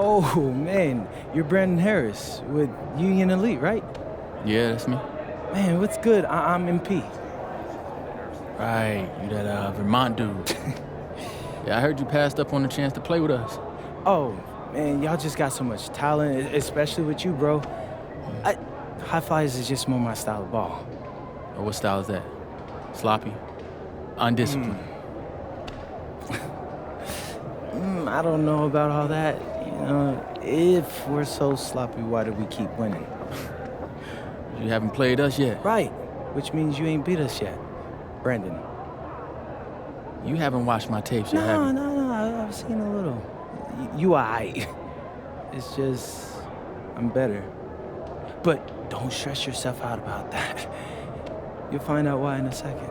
Oh, man, you're Brandon Harris with Union Elite, right? Yeah, that's me. Man, what's good? I'm MP. Right, you that Vermont dude. Yeah, I heard you passed up on the chance to play with us. Oh, man, y'all just got so much talent, especially with you, bro. High flyers is just more my style of ball. Or what style is that? Sloppy? Undisciplined? I don't know about all that. You know, if we're so sloppy, why do we keep winning? You haven't played us yet. Right, which means you ain't beat us yet. Brandon. You haven't watched my tapes yet, have you? No, I've seen a little. You aight. It's just, I'm better. But don't stress yourself out about that. You'll find out why in a second.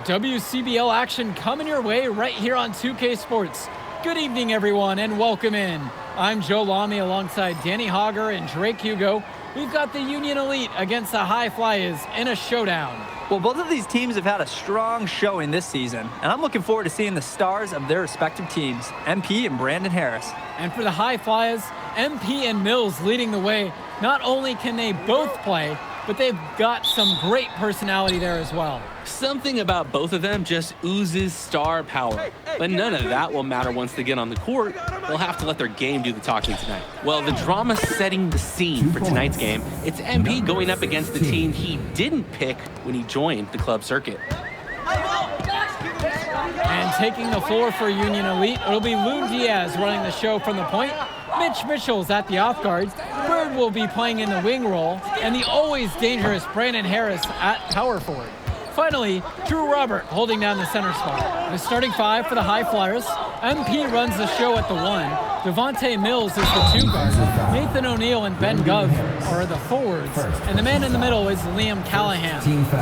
WCBL action coming your way right here on 2K Sports. Good evening, everyone, and welcome in. I'm Joe Lamy alongside Danny Hogger and Drake Hugo. We've got the Union Elite against the High Flyers in a showdown. Well, both of these teams have had a strong showing this season, and I'm looking forward to seeing the stars of their respective teams, MP and Brandon Harris. And for the High Flyers, MP and Mills leading the way. Not only can they both play, but they've got some great personality there as well. Something about both of them just oozes star power. But none of that will matter once they get on the court. They'll have to let their game do the talking tonight. Well, the drama setting the scene for tonight's game, it's MP going up against the team he didn't pick when he joined the club circuit. And taking the floor for Union Elite, it'll be Lou Diaz running the show from the point. Mitch Mitchell's at the off guards. Bird will be playing in the wing role, and the always dangerous Brandon Harris at power forward. Finally, Drew Robert holding down the center spot. The starting five for the High Flyers. MP runs the show at the one. Devontae Mills is the two guard. Nathan O'Neill and Ben Gov are the forwards. And the man in the middle is Liam Callahan.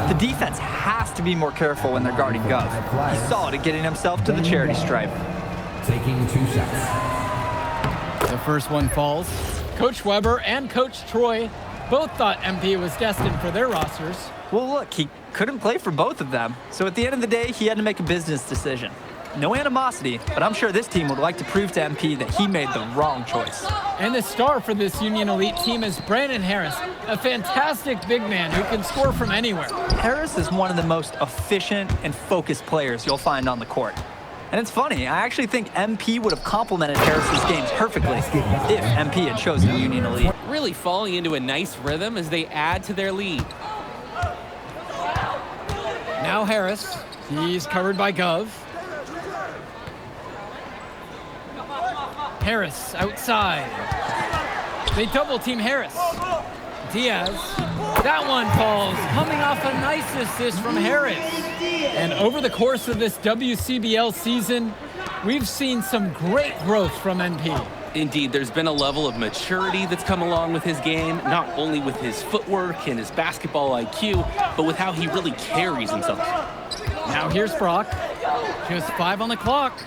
The defense has to be more careful when they're guarding Gov. He's solid at getting himself to the charity stripe. Taking 2 shots. The first one falls. Coach Weber and Coach Troy both thought MP was destined for their rosters. Well, look, he couldn't play for both of them. So at the end of the day, he had to make a business decision. No animosity, but I'm sure this team would like to prove to MP that he made the wrong choice. And the star for this Union Elite team is Brandon Harris, a fantastic big man who can score from anywhere. Harris is one of the most efficient and focused players you'll find on the court. And it's funny, I actually think MP would have complemented Harris's games perfectly if MP had chosen Union Elite. Really falling into a nice rhythm as they add to their lead. Now Harris, he's covered by Gov. Harris outside. They double team Harris. Diaz, that one falls, coming off a nice assist from Harris. And over the course of this WCBL season, we've seen some great growth from MP. Indeed, there's been a level of maturity that's come along with his game, not only with his footwork and his basketball IQ, but with how he really carries himself. Now here's Brock, just 5 on the clock.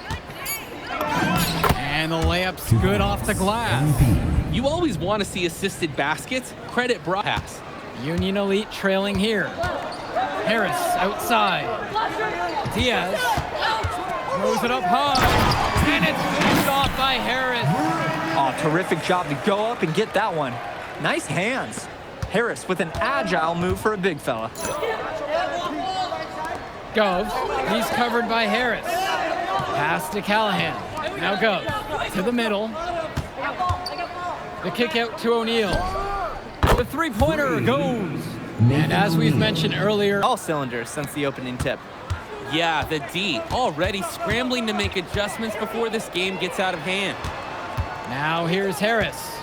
And the layup's good off the glass. You always want to see assisted baskets. Credit Brock pass. Union Elite trailing here. Harris outside. Diaz throws it up high. And it's picked off by Harris. Oh, terrific job to go up and get that one. Nice hands. Harris with an agile move for a big fella. Gov, he's covered by Harris. Pass to Callahan. Now Gov to the middle. The kick out to O'Neill. The three-pointer goes. And as we've mentioned earlier, All cylinders since the opening tip. Yeah, the D already scrambling to make adjustments before this game gets out of hand. now here's Harris.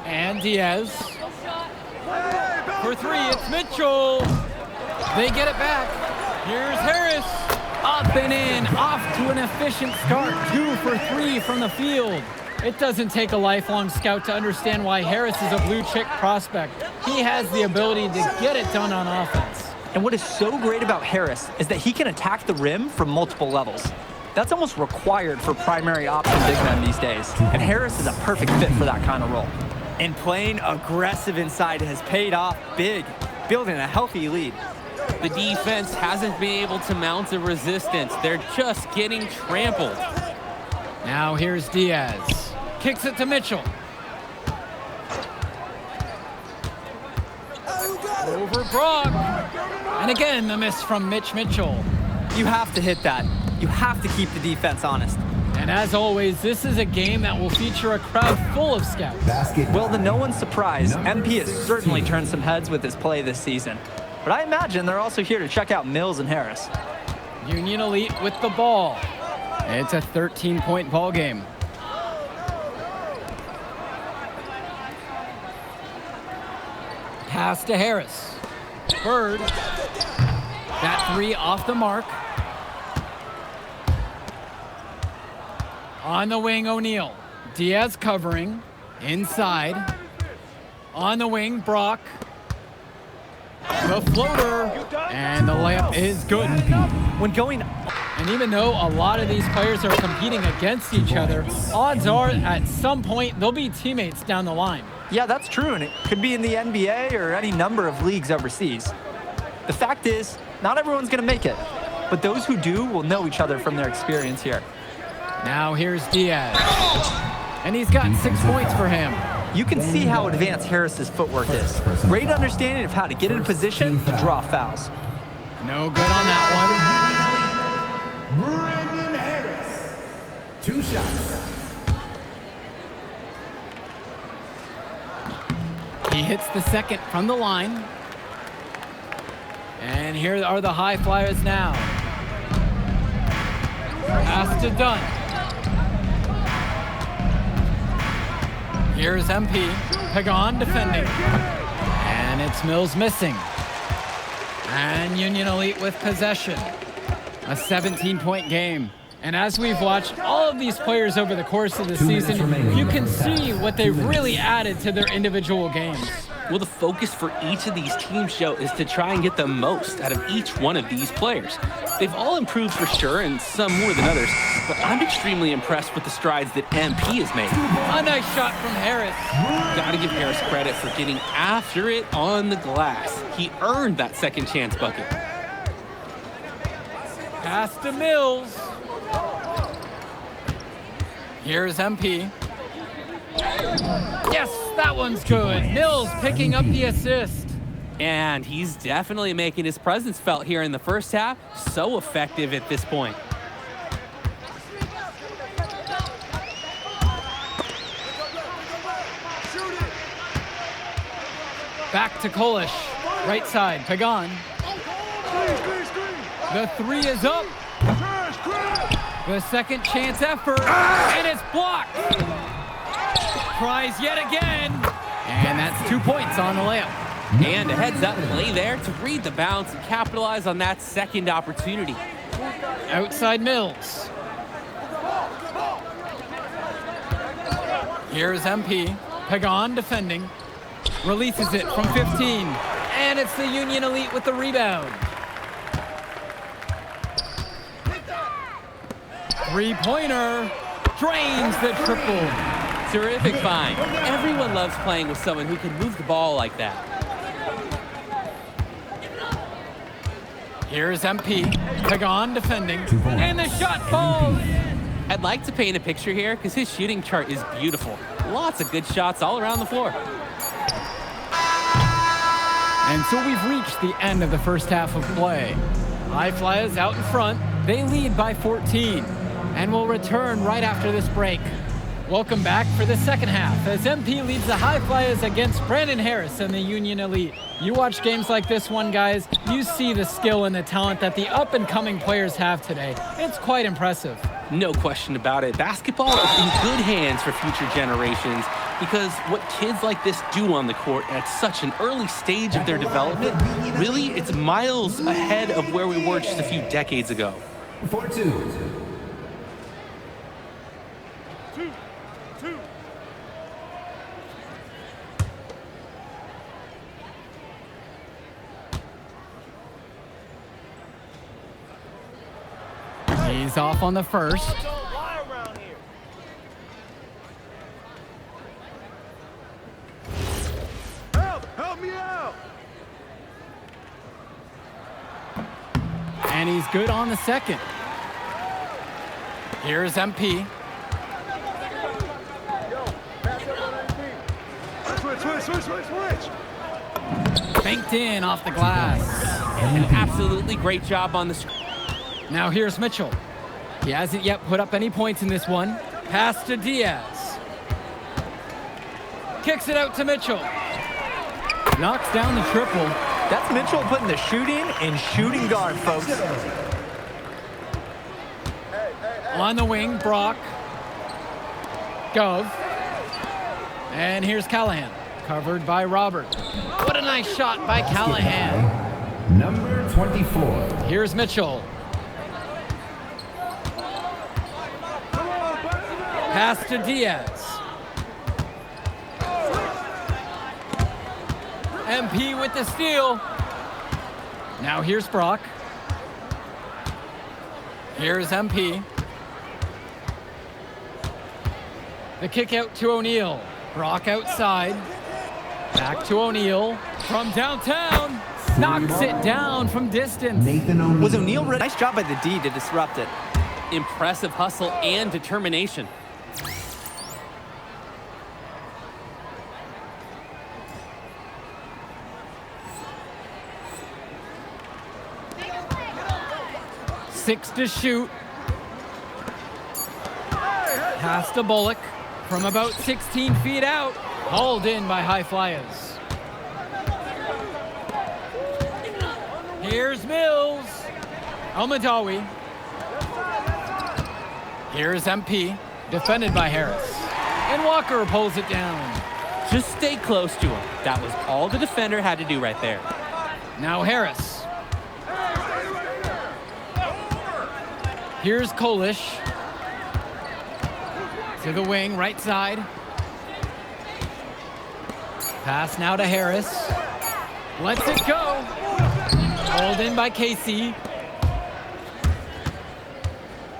And Diaz. For three, it's Mitchell. They get it back. Here's Harris. Up and in, off to an efficient start. 2 for 3 from the field. It doesn't take a lifelong scout to understand why Harris is a blue chip prospect. He has the ability to get it done on offense. And what is so great about Harris is that he can attack the rim from multiple levels. That's almost required for primary option big men these days. And Harris is a perfect fit for that kind of role. And playing aggressive inside has paid off big, building a healthy lead. The defense hasn't been able to mount a resistance. They're just getting trampled. Now here's Diaz. Kicks it to Mitchell. Over Brock. And again, the miss from Mitchell. You have to hit that. You have to keep the defense honest. And as always, this is a game that will feature a crowd full of scouts. Well, to no one's surprise, MP has certainly turned some heads with his play this season. But I imagine they're also here to check out Mills and Harris. Union Elite with the ball. It's a 13-point ball game. Pass to Harris. Bird. That three off the mark. On the wing, O'Neal. Diaz covering. Inside. On the wing, Brock. The floater. And the layup is good. When going... And even though a lot of these players are competing against each other, odds are at some point they'll be teammates down the line. Yeah, that's true, and it could be in the NBA or any number of leagues overseas. The fact is, not everyone's going to make it, but those who do will know each other from their experience here. Now here's Diaz, and he's got 6 points for him. You can see how advanced Harris's footwork is. Great understanding of how to get in position to draw fouls. No good on that Brandon Harris. 2 shots. He hits the second from the line. And here are the high flyers now. Pass to Dunn. Here's MP. Pagan defending. And it's Mills missing. And Union Elite with possession. A 17-point game. And as we've watched all of these players over the course of the season, you can see what they've really added to their individual games. Well, the focus for each of these team show is to try and get the most out of each one of these players. They've all improved for sure, and some more than others, but I'm extremely impressed with the strides that MP has made. A nice shot from Harris. Gotta give Harris credit for getting after it on the glass. He earned that second chance bucket. Pass to Mills. Here's MP. Yes, that one's good. Mills picking up the assist. And he's definitely making his presence felt here in the first half. So effective at this point. Back to Kolish. Right side, Pagan. The three is up. The second chance effort, and it's blocked. Tries yet again, and that's 2 points on the layup. And a heads-up play there to read the bounce and capitalize on that second opportunity. Outside Mills. Here's MP. Pagan defending. Releases it from 15, and it's the Union Elite with the rebound. Three-pointer, drains the triple. Terrific find. Everyone loves playing with someone who can move the ball like that. Here's MP, Pagan defending, and the shot falls. I'd like to paint a picture here because his shooting chart is beautiful. Lots of good shots all around the floor. And so we've reached the end of the first half of play. High Flyers out in front. They lead by 14. And will return right after this break. Welcome back for the second half as MP leads the High Flyers against Brandon Harris and the Union Elite. You watch games like this one, guys, you see the skill and the talent that the up-and-coming players have today. It's quite impressive. No question about it. Basketball is in good hands for future generations because what kids like this do on the court at such an early stage of their development, really, it's miles ahead of where we were just a few decades ago. 4-2. He's off on the first. And he's good on the second. Here's MP. Switch. Banked in off the glass. An absolutely great job on the screen. Now here's Mitchell. He hasn't yet put up any points in this one. Pass to Diaz. Kicks it out to Mitchell. Knocks down the triple. That's Mitchell putting the shooting in shooting guard, folks. On the wing, Brock. Gove. And here's Callahan. Covered by Robert. What a nice shot by Callahan. Number 24. Here's Mitchell. Pass to Diaz. MP with the steal. Now here's Brock. Here's MP. The kick out to O'Neal. Brock outside. Back to O'Neal. From downtown. Knocks it down from distance. Was O'Neal ready? Nice job by the D to disrupt it. Impressive hustle and determination. Six to shoot. Pass to Bullock from about 16 feet out. Hauled in by high flyers. Here's Mills. Almadawi. Here's MP. Defended by Harris. And Walker pulls it down. Just stay close to him. That was all the defender had to do right there. Now Harris. Here's Kolish. To the wing, right side. Pass now to Harris. Lets it go. Hauled in by Casey.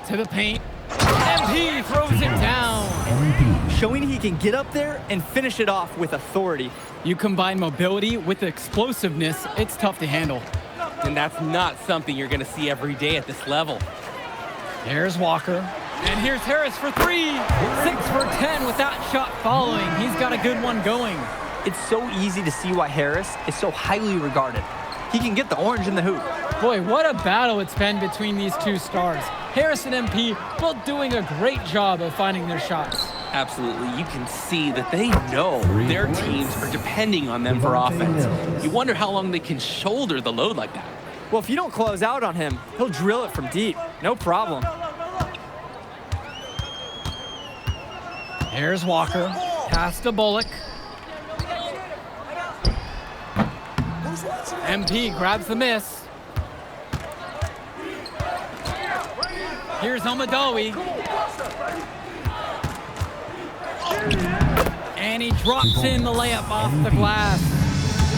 To the paint. MP throws it down. Showing he can get up there and finish it off with authority. You combine mobility with explosiveness, it's tough to handle. And that's not something you're going to see every day at this level. Here's Walker. And here's Harris for three. 6 for 10 with that shot following. He's got a good one going. It's so easy to see why Harris is so highly regarded. He can get the orange in the hoop. Boy, what a battle it's been between these two stars. Harris and MP both doing a great job of finding their shots. Absolutely. You can see that they know their teams are depending on them for offense. You wonder how long they can shoulder the load like that. Well, if you don't close out on him, he'll drill it from deep. No problem. Here's Walker. Pass to Bullock. MP grabs the miss. Here's Almadawi. And he drops in the layup off the glass.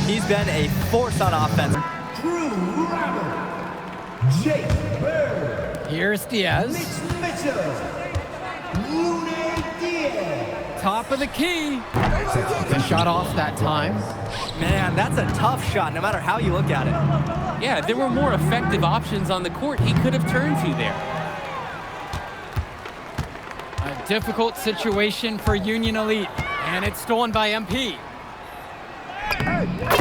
He's been a force on offense. Drew Robert. Jake Bird. Here's Diaz. Mitchell. Diaz. Top of the key. The shot off that time. Man, that's a tough shot, no matter how you look at it. Yeah, there were more effective options on the court he could have turned to there. A difficult situation for Union Elite, and it's stolen by MP.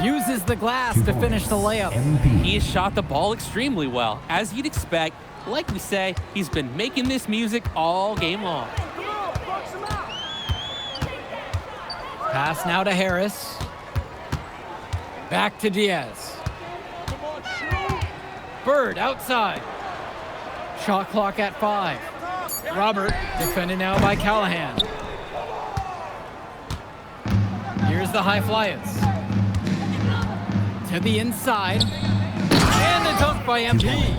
Uses the glass to finish the layup. He has shot the ball extremely well. As you'd expect, like we say, he's been making this music all game long. Pass now to Harris. Back to Diaz. Bird outside. Shot clock at 5. Robert defended now by Callahan. Here's the high flyers. To the inside. And the dunk by MP.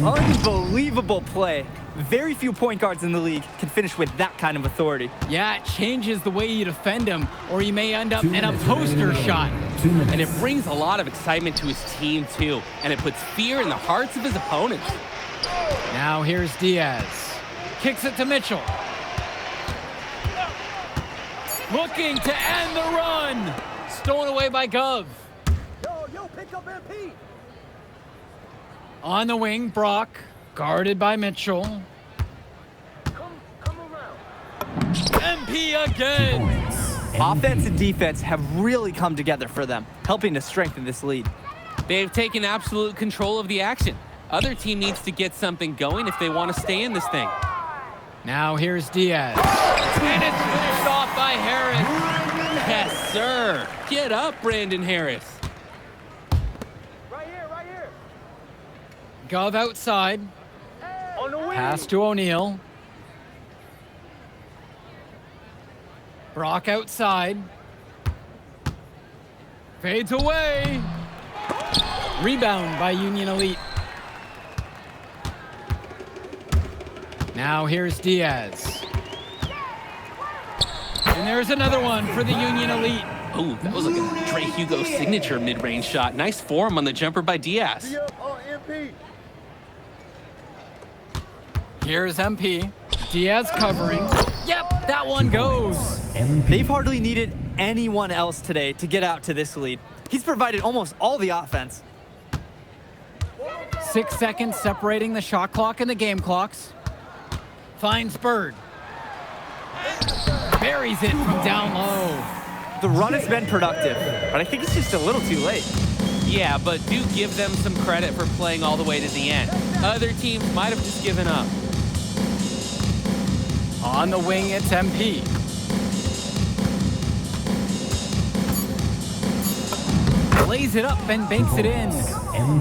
Unbelievable play. Very few point guards in the league can finish with that kind of authority. Yeah, it changes the way you defend him, or you may end up in a poster shot. And it brings a lot of excitement to his team, too. And it puts fear in the hearts of his opponents. Now here's Diaz. Kicks it to Mitchell. Looking to end the run. Stolen away by Gov. Yo, pick up MP. On the wing, Brock, guarded by Mitchell. MP again. Offense and defense have really come together for them, helping to strengthen this lead. They've taken absolute control of the action. Other team needs to get something going if they want to stay in this thing. Now here's Diaz. And it's finished off by Harris. Yes, sir. Get up, Brandon Harris. Gov outside. Pass to O'Neal. Brock outside. Fades away. Rebound by Union Elite. Now here's Diaz. And there's another one for the Union Elite. Oh, that was like a Dre Hugo signature mid-range shot. Nice form on the jumper by Diaz. Here's MP. Diaz covering. Yep, that one goes. They've hardly needed anyone else today to get out to this lead. He's provided almost all the offense. 6 seconds separating the shot clock and the game clocks. Finds Bird. Buries it from down low. The run has been productive, but I think it's just a little too late. Yeah, but do give them some credit for playing all the way to the end. Other teams might have just given up. On the wing, it's MP. Lays it up and banks it in.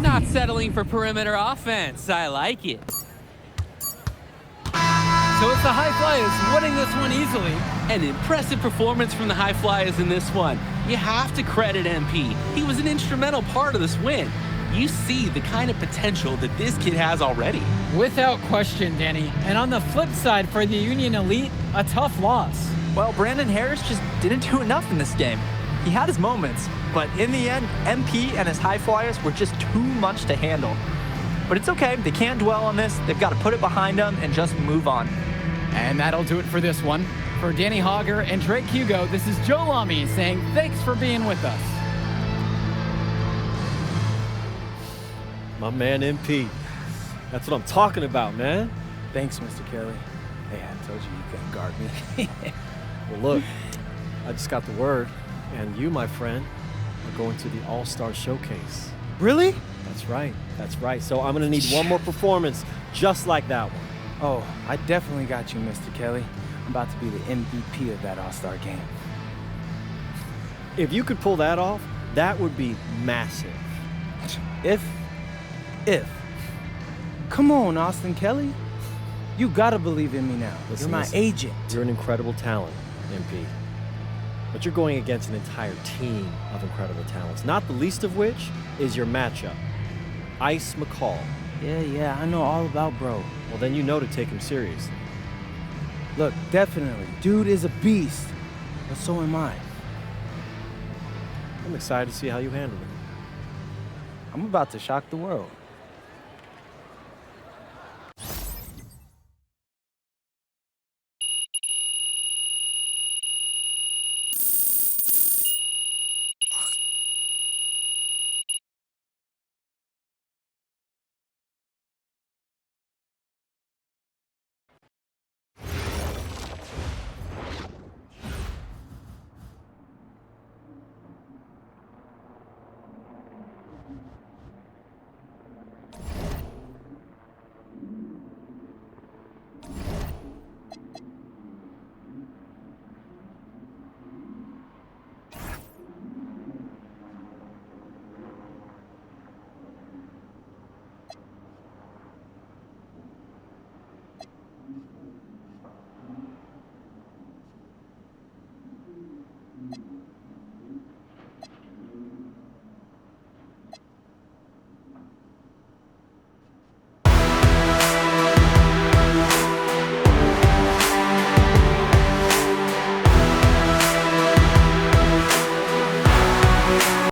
Not settling for perimeter offense. I like it. So it's the High Flyers winning this one easily. An impressive performance from the High Flyers in this one. You have to credit MP. He was an instrumental part of this win. You see the kind of potential that this kid has already. Without question, Danny. And on the flip side for the Union Elite, a tough loss. Well, Brandon Harris just didn't do enough in this game. He had his moments, but in the end, MP and his High Flyers were just too much to handle. But it's okay. They can't dwell on this. They've got to put it behind them and just move on. And that'll do it for this one. For Danny Hogger and Drake Hugo, this is Joe Lamy saying thanks for being with us. My man MP. That's what I'm talking about, man. Thanks, Mr. Kelly. Hey, I told you you couldn't guard me. Well, look, I just got the word, and you, my friend, are going to the All-Star Showcase. Really? That's right. That's right. So I'm going to need one more performance just like that one. Oh, I definitely got you, Mr. Kelly. I'm about to be the MVP of that All-Star game. If you could pull that off, that would be massive. If. Come on, Austin Kelly. You gotta believe in me now. Listen, You're my agent. You're an incredible talent, MP. But you're going against an entire team of incredible talents, not the least of which is your matchup, Ice McCall. Yeah, I know all about bro. Well, then you know to take him seriously. Look, definitely. Dude is a beast. But so am I. I'm excited to see how you handle it. I'm about to shock the world.